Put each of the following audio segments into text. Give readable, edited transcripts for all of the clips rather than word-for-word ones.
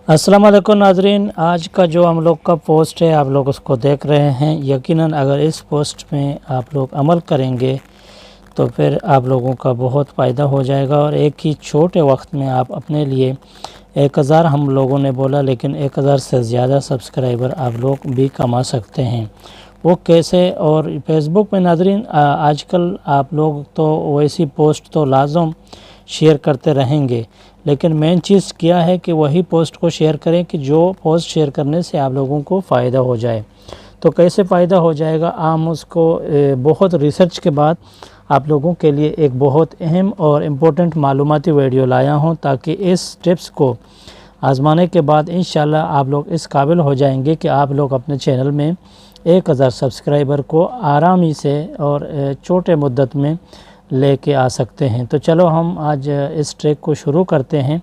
अस्सलाम वालेकुम नाजरीन, आज का जो हम लोग का पोस्ट है आप लोग उसको देख रहे हैं। यकीनन अगर इस पोस्ट में आप लोग अमल करेंगे तो फिर आप लोगों का बहुत फ़ायदा हो जाएगा और एक ही छोटे वक्त में आप अपने लिए 1000 हम लोगों ने बोला लेकिन 1000 से ज़्यादा सब्सक्राइबर आप लोग भी कमा सकते हैं। वो कैसे? और फेसबुक में नाजरीन आजकल आप लोग तो वैसी पोस्ट तो लाजम शेयर करते रहेंगे, लेकिन मेन चीज़ क्या है कि वही पोस्ट को शेयर करें कि जो पोस्ट शेयर करने से आप लोगों को फ़ायदा हो जाए। तो कैसे फ़ायदा हो जाएगा, हम उसको बहुत रिसर्च के बाद आप लोगों के लिए एक बहुत अहम और इम्पोर्टेंट मालूमाती वीडियो लाया हूं, ताकि इस टिप्स को आज़माने के बाद इंशाल्लाह आप लोग इस काबिल हो जाएंगे कि आप लोग अपने चैनल में 1000 सब्सक्राइबर को आरामी से और छोटे मुद्दत में लेके आ सकते हैं। तो चलो हम आज इस ट्रैक को शुरू करते हैं,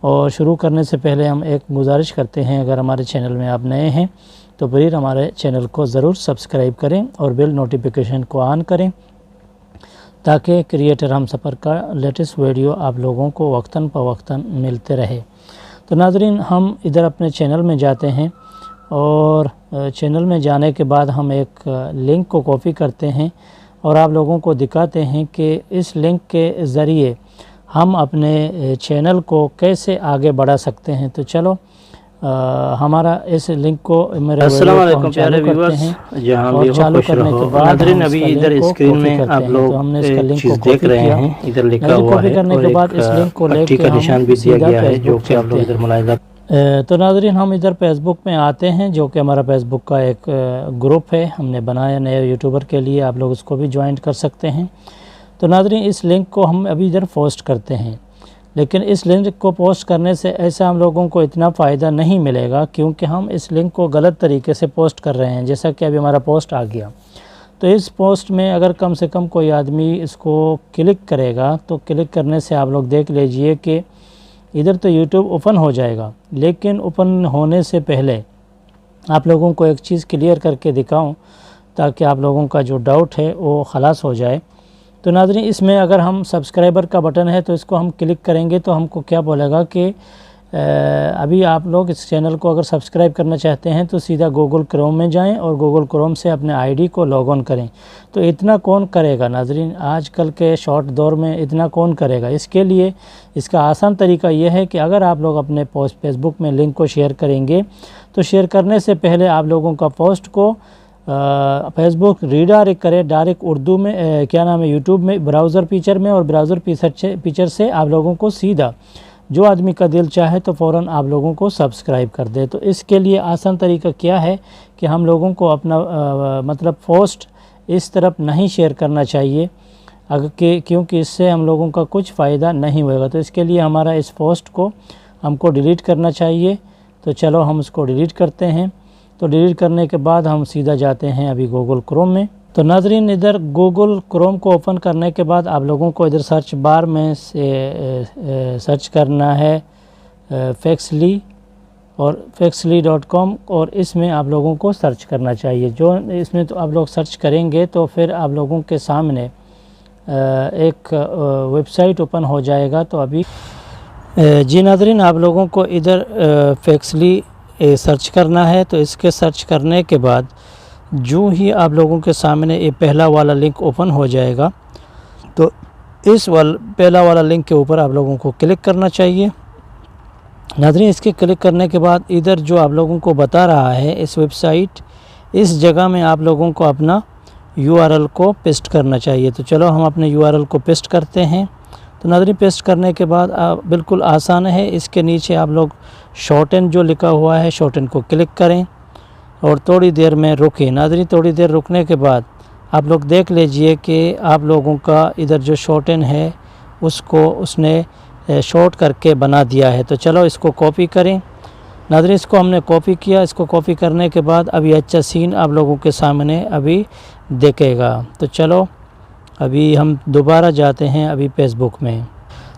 और शुरू करने से पहले हम एक गुजारिश करते हैं, अगर हमारे चैनल में आप नए हैं तो प्लीज़ हमारे चैनल को ज़रूर सब्सक्राइब करें और बेल नोटिफिकेशन को ऑन करें, ताकि क्रिएटर हम सफ़र का लेटेस्ट वीडियो आप लोगों को वक्तन फ़वक्तन मिलते रहे। तो नाज़रीन, हम इधर अपने चैनल में जाते हैं और चैनल में जाने के बाद हम एक लिंक को कॉपी करते हैं और आप लोगों को दिखाते हैं कि इस लिंक के ज़रिए हम अपने चैनल को कैसे आगे बढ़ा सकते हैं। तो चलो हमारा इस लिंक को मेरे अस्सलाम वालेकुम प्यारे व्यूअर्स, जहां भी हो चालू खुश करने रहो। के बाद नाज़रीन, अभी इधर स्क्रीन में आप लोग हमने इसका लिंक चीज़ को देख कॉपी रहे किया। हैं, इधर लिखा लिंक हुआ कॉपी है करने और के बाद इस लिंक को पट्टी लेके का हम निशान भी दिया सीधा गया है, जो फेसबुक कि आप लोग चलते इधर हैं। मुलाहिजा। तो नाज़रीन, हम इधर फेसबुक में आते हैं, जो कि हमारा फेसबुक का एक ग्रुप है, हमने बनाया नए यूट्यूबर के लिए, आप लोग उसको भी ज्वाइन कर सकते हैं। तो नाज़रीन, इस लिंक को हम अभी इधर पोस्ट करते हैं, लेकिन इस लिंक को पोस्ट करने से ऐसा हम लोगों को इतना फ़ायदा नहीं मिलेगा, क्योंकि हम इस लिंक को गलत तरीके से पोस्ट कर रहे हैं। जैसा कि अभी हमारा पोस्ट आ गया, तो इस पोस्ट में अगर कम से कम कोई आदमी इसको क्लिक करेगा, तो क्लिक करने से आप लोग देख लीजिए कि इधर तो यूट्यूब ओपन हो जाएगा, लेकिन ओपन होने से पहले आप लोगों को एक चीज़ क्लियर करके दिखाऊं, ताकि आप लोगों का जो डाउट है वो ख़लास हो जाए। तो नाज़रीन, इसमें अगर हम सब्सक्राइबर का बटन है तो इसको हम क्लिक करेंगे तो हमको क्या बोलेगा कि अभी आप लोग इस चैनल को अगर सब्सक्राइब करना चाहते हैं तो सीधा गूगल क्रोम में जाएं और गूगल क्रोम से अपने आईडी को लॉग ऑन करें। तो इतना कौन करेगा नाज़रीन, आजकल के शॉर्ट दौर में इतना कौन करेगा। इसके लिए इसका आसान तरीका यह है कि अगर आप लोग अपने पोस्ट फेसबुक में लिंक को शेयर करेंगे, तो शेयर करने से पहले आप लोगों का पोस्ट को फेसबुक रीडायरेक्ट करे डायरेक्ट उर्दू में क्या नाम है, यूट्यूब में ब्राउज़र फीचर में, और ब्राउज़र फीचर से आप लोगों को सीधा जो आदमी का दिल चाहे तो फ़ौरन आप लोगों को सब्सक्राइब कर दे। तो इसके लिए आसान तरीका क्या है कि हम लोगों को अपना मतलब पोस्ट इस तरफ नहीं शेयर करना चाहिए, क्योंकि इससे हम लोगों का कुछ फ़ायदा नहीं होगा। तो इसके लिए हमारा इस पोस्ट को हमको डिलीट करना चाहिए। तो चलो हम उसको डिलीट करते हैं। तो डिलीट करने के बाद हम सीधा जाते हैं अभी गूगल क्रोम में। तो नाज़रीन, इधर गूगल क्रोम को ओपन करने के बाद आप लोगों को इधर सर्च बार में से सर्च करना है फैक्सली और फैक्सली.com, और इसमें आप लोगों को सर्च करना चाहिए। जो इसमें तो आप लोग सर्च करेंगे तो फिर आप लोगों के सामने एक वेबसाइट ओपन हो जाएगा। तो अभी जी नाज़रीन, आप लोगों को इधर फैक्सली सर्च करना है। तो इसके सर्च करने के बाद जो ही आप लोगों के सामने ये पहला वाला लिंक ओपन हो जाएगा, तो इस पहला वाला लिंक के ऊपर आप लोगों को क्लिक करना चाहिए। नाज़रीन, इसके क्लिक करने के बाद इधर जो आप लोगों को बता रहा है इस वेबसाइट, इस जगह में आप लोगों को अपना URL को पेस्ट करना चाहिए। तो चलो हम अपने URL को पेस्ट करते हैं। तो नाज़रीन, पेस्ट करने के बाद बिल्कुल आसान है, इसके नीचे आप लोग शॉर्टन जो लिखा हुआ है शॉर्टन को क्लिक करें और थोड़ी देर में रुकें। नाज़रीन, थोड़ी देर रुकने के बाद आप लोग देख लीजिए कि आप लोगों का इधर जो शॉर्टन है उसको उसने शॉर्ट करके बना दिया है। तो चलो इसको कॉपी करें। नाज़रीन, इसको हमने कॉपी किया। इसको कॉपी करने के बाद अभी अच्छा सीन आप लोगों के सामने अभी दिखेगा। तो चलो अभी हम दोबारा जाते हैं अभी फेसबुक में।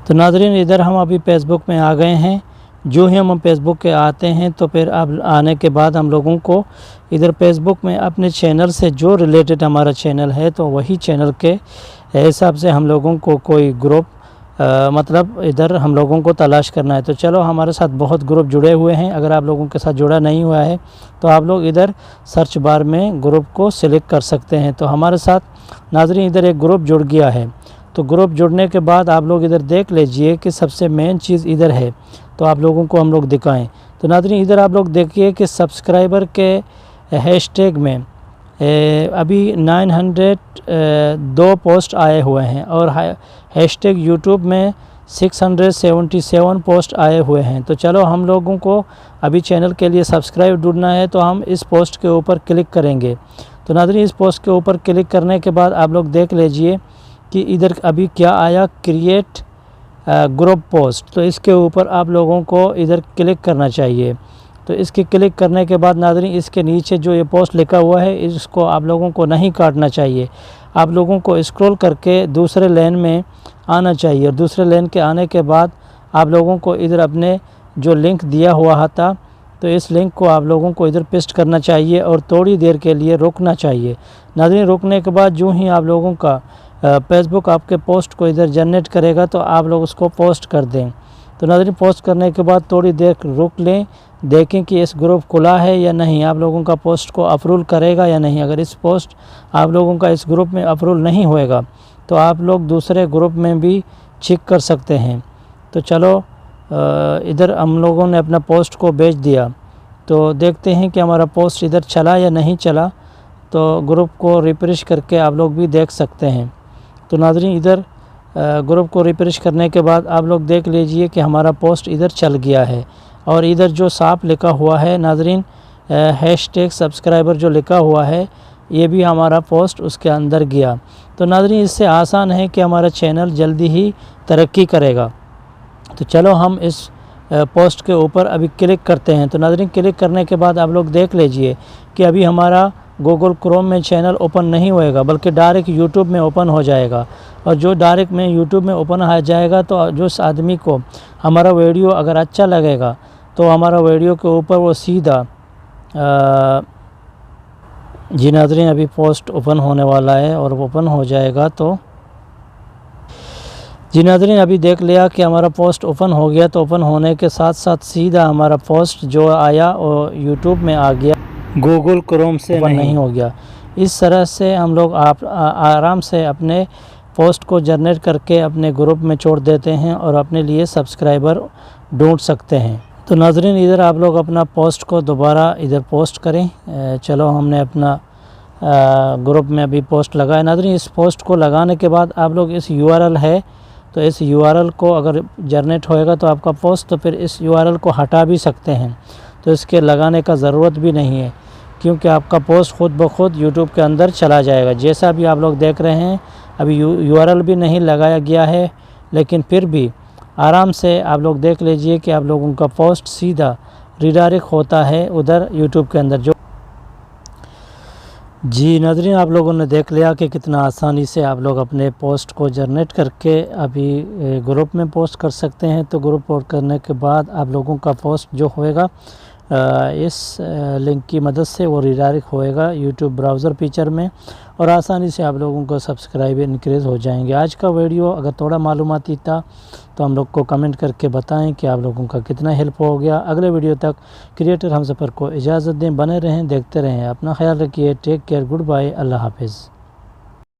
तो नाज़रीन, इधर हम अभी फेसबुक में आ गए हैं। जो ही हम फेसबुक के आते हैं तो फिर अब आने के बाद हम लोगों को इधर फेसबुक में अपने चैनल से जो रिलेटेड हमारा चैनल है, तो वही चैनल के हिसाब से हम लोगों को कोई ग्रुप مطلب ادھر ہم لوگوں کو تلاش کرنا ہے۔ تو چلو ہمارے ساتھ بہت گروپ جڑے ہوئے ہیں، اگر آپ لوگوں کے ساتھ جڑا نہیں ہوا ہے تو آپ لوگ ادھر سرچ بار میں گروپ کو سلیکٹ کر سکتے ہیں۔ تو ہمارے ساتھ ناظرین ادھر ایک گروپ جڑ گیا ہے، تو گروپ جڑنے کے بعد آپ لوگ ادھر دیکھ لیجئے کہ سب سے مین چیز ادھر ہے، تو آپ لوگوں کو ہم لوگ دکھائیں۔ تو ناظرین ادھر آپ لوگ دیکھیے کہ سبسکرائبر کے ہیش ٹیگ میں ابھی 902 پوسٹ آئے ہوئے ہیں، اور ہیش ٹیگ یوٹیوب میں 677 پوسٹ آئے ہوئے ہیں۔ تو چلو ہم لوگوں کو ابھی چینل کے لیے سبسکرائب ڈھونڈنا ہے، تو ہم اس پوسٹ کے اوپر کلک کریں گے۔ تو ناظرین اس پوسٹ کے اوپر کلک کرنے کے بعد آپ لوگ دیکھ لیجئے کہ ادھر ابھی کیا آیا، کریٹ گروپ پوسٹ۔ تو اس کے اوپر آپ لوگوں کو ادھر کلک کرنا چاہیے۔ تو اس کی کلک کرنے کے بعد ناظرین اس کے نیچے جو یہ پوسٹ لکھا ہوا ہے اس کو آپ لوگوں کو نہیں کاٹنا چاہیے، آپ لوگوں کو اسکرول کر کے دوسرے لین میں آنا چاہیے، اور دوسرے لین کے آنے کے بعد آپ لوگوں کو ادھر اپنے جو لنک دیا ہوا تھا تو اس لنک کو آپ لوگوں کو ادھر پیسٹ کرنا چاہیے اور تھوڑی دیر کے لیے روکنا چاہیے۔ ناظرین روکنے کے بعد جو ہی آپ لوگوں کا فیس بک آپ کے پوسٹ کو ادھر جنریٹ کرے گا تو آپ لوگ اس کو پوسٹ کر دیں۔ تو ناظرین پوسٹ کرنے کے بعد تھوڑی دیر روک لیں، دیکھیں کہ اس گروپ کھلا ہے یا نہیں، آپ لوگوں کا پوسٹ کو اپروول کرے گا یا نہیں۔ اگر اس پوسٹ آپ لوگوں کا اس گروپ میں اپروول نہیں ہوئے گا تو آپ لوگ دوسرے گروپ میں بھی چیک کر سکتے ہیں۔ تو چلو ادھر ہم لوگوں نے اپنا پوسٹ کو بھیج دیا، تو دیکھتے ہیں کہ ہمارا پوسٹ ادھر چلا یا نہیں چلا۔ تو گروپ کو ریفریش کر کے آپ لوگ بھی دیکھ سکتے ہیں۔ تو ناظرین ادھر گروپ کو ریفریش کرنے کے بعد آپ لوگ دیکھ لیجئے کہ ہمارا پوسٹ ادھر چل گیا ہے، اور ادھر جو صاف لکھا ہوا ہے ناظرین ہیش ٹیگ سبسکرائبر جو لکھا ہوا ہے یہ بھی ہمارا پوسٹ اس کے اندر گیا۔ تو ناظرین اس سے آسان ہے کہ ہمارا چینل جلدی ہی ترقی کرے گا۔ تو چلو ہم اس پوسٹ کے اوپر ابھی کلک کرتے ہیں۔ تو ناظرین کلک کرنے کے بعد آپ لوگ دیکھ لیجئے کہ ابھی ہمارا گوگل کروم میں چینل اوپن نہیں ہوئے گا، بلکہ ڈائریکٹ یوٹیوب میں اوپن ہو جائے گا، اور جو ڈائریکٹ میں یوٹیوب میں اوپن ہو جائے گا تو جو اس آدمی کو ہمارا ویڈیو اگر اچھا لگے گا تو ہمارا ویڈیو کے اوپر وہ سیدھا جی ناظرین ابھی پوسٹ اوپن ہونے والا ہے، اور وہ اوپن ہو جائے گا تو جی ناظرین ابھی دیکھ لیا کہ ہمارا پوسٹ اوپن ہو گیا۔ تو اوپن ہونے کے ساتھ ساتھ سیدھا ہمارا پوسٹ جو آیا وہ یوٹیوب میں آ گیا، گوگل کروم سے نہیں ہو گیا۔ اس طرح سے ہم لوگ آرام سے اپنے پوسٹ کو جنریٹ کر کے اپنے گروپ میں چھوڑ دیتے ہیں اور اپنے لیے سبسکرائبر ڈھونڈ سکتے ہیں۔ تو ناظرین ادھر آپ لوگ اپنا پوسٹ کو دوبارہ ادھر پوسٹ کریں۔ چلو ہم نے اپنا گروپ میں ابھی پوسٹ لگایا۔ ناظرین اس پوسٹ کو لگانے کے بعد آپ لوگ اس URL ہے تو اس URL کو اگر جنریٹ ہوئے گا تو آپ کا پوسٹ، تو پھر اس URL کو ہٹا بھی سکتے ہیں، تو اس کے لگانے کا ضرورت بھی نہیں ہے، کیونکہ آپ کا پوسٹ خود بخود یوٹیوب کے اندر چلا جائے گا۔ جیسا بھی آپ لوگ دیکھ رہے ہیں ابھی URL بھی نہیں لگایا گیا ہے، لیکن پھر بھی آرام سے آپ لوگ دیکھ لیجئے کہ آپ لوگوں کا پوسٹ سیدھا ریڈائریکٹ ہوتا ہے ادھر یوٹیوب کے اندر۔ جو جی ناظرین آپ لوگوں نے دیکھ لیا کہ کتنا آسانی سے آپ لوگ اپنے پوسٹ کو جنریٹ کر کے ابھی گروپ میں پوسٹ کر سکتے ہیں۔ تو گروپ پوسٹ کرنے کے بعد آپ لوگوں کا پوسٹ جو ہوئے گا اس لنک کی مدد سے وہ ریڈائریکٹ ہوئے گا یوٹیوب براؤزر فیچر میں، اور آسانی سے آپ لوگوں کو سبسکرائبر انکریز ہو جائیں گے۔ آج کا ویڈیو اگر تھوڑا معلوماتی تھا تو ہم لوگ کو کمنٹ کر کے بتائیں کہ آپ لوگوں کا کتنا ہیلپ ہو گیا۔ اگلے ویڈیو تک کریٹر ہم سفر کو اجازت دیں، بنے رہیں، دیکھتے رہیں۔ اپنا خیال رکھیے، ٹیک کیئر، گڈ بائے، اللہ حافظ۔